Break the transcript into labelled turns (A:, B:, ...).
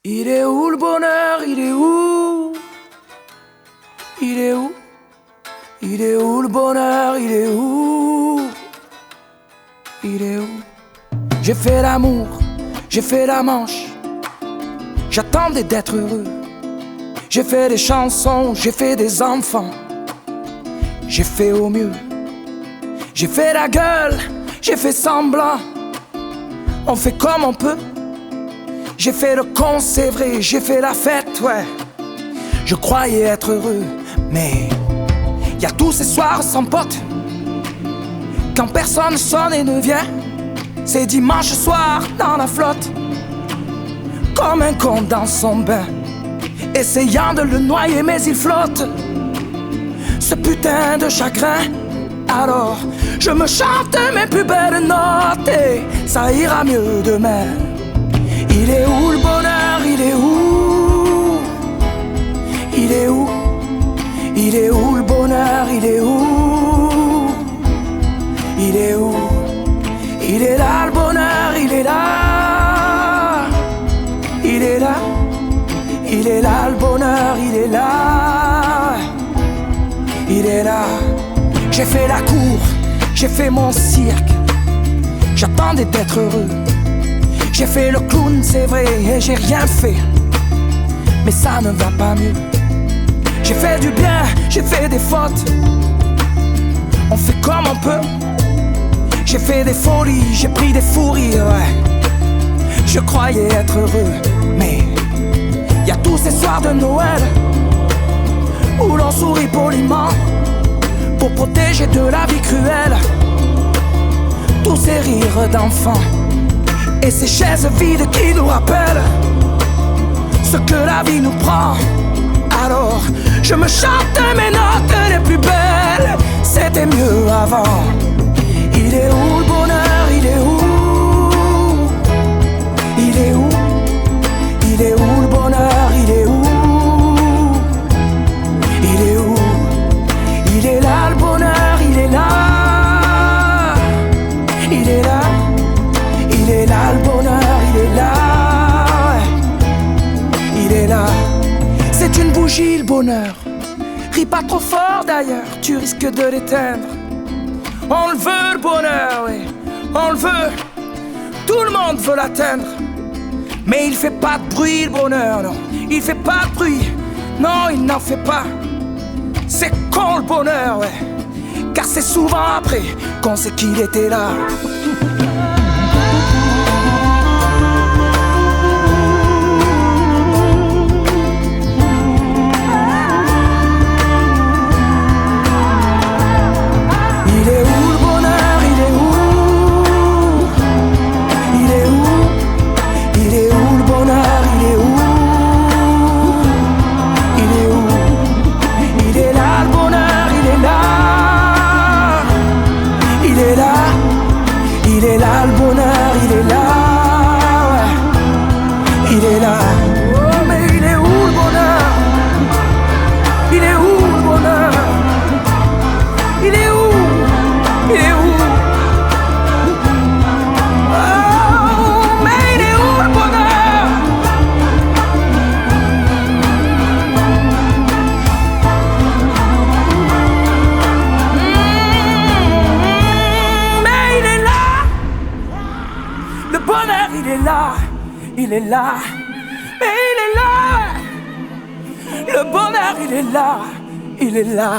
A: Il est où le bonheur? Il est où? Il est où? Il est où le bonheur? Il est où? Il est où? J'ai fait l'amour, j'ai fait la manche, j'attendais d'être heureux. J'ai fait des chansons, j'ai fait des enfants, j'ai fait au mieux. J'ai fait la gueule, j'ai fait semblant, on fait comme on peut. J'ai fait le con, c'est vrai, j'ai fait la fête, ouais. Je croyais être heureux, mais y a tous ces soirs sans potes, quand personne sonne et ne vient. C'est dimanche soir dans la flotte, comme un con dans son bain, essayant de le noyer mais il flotte, ce putain de chagrin. Alors je me chante mes plus belles notes et ça ira mieux demain. Il est où le bonheur? Il est où? Il est où? Il est où le bonheur? Il est où? Il est où? Il est là le bonheur, il est là. Il est là. Il est là le bonheur, il est là. Il est là. J'ai fait la cour, j'ai fait mon cirque, j'attendais d'être heureux. J'ai fait le clown, c'est vrai, et j'ai rien fait, mais ça ne va pas mieux. J'ai fait du bien, j'ai fait des fautes, on fait comme on peut. J'ai fait des folies, j'ai pris des fous rires, ouais. Je croyais être heureux, mais y a tous ces soirs de Noël où l'on sourit poliment pour protéger de la vie cruelle tous ces rires d'enfants et ces chaises vides qui nous rappellent ce que la vie nous prend. Alors je me chante mes notes les plus belles, c'était mieux avant. Il est où le bonheur? Il est où? Il est où? Il est où le bonheur? Il est où? Il est où? Il est là le bonheur, il est là. Il est là. Il est là le bonheur, il est là. Il est là. C'est une bougie le bonheur. Ris pas trop fort d'ailleurs, tu risques de l'éteindre. On le veut le bonheur, oui, on le veut. Tout le monde veut l'atteindre. Mais il fait pas de bruit le bonheur, non. Il fait pas de bruit, non il n'en fait pas. C'est con le bonheur, ouais. Car c'est souvent après qu'on sait qu'il était là. Il est là le bonheur, il est là, ouais. Il est là. Oh mais il est où le bonheur? Il est où le bonheur? Il est où? Il est où? Oh mais il est où le bonheur? Mais il est là. Le bonheur, il est là, il est là, mais il est là. Le bonheur, il est là, il est là.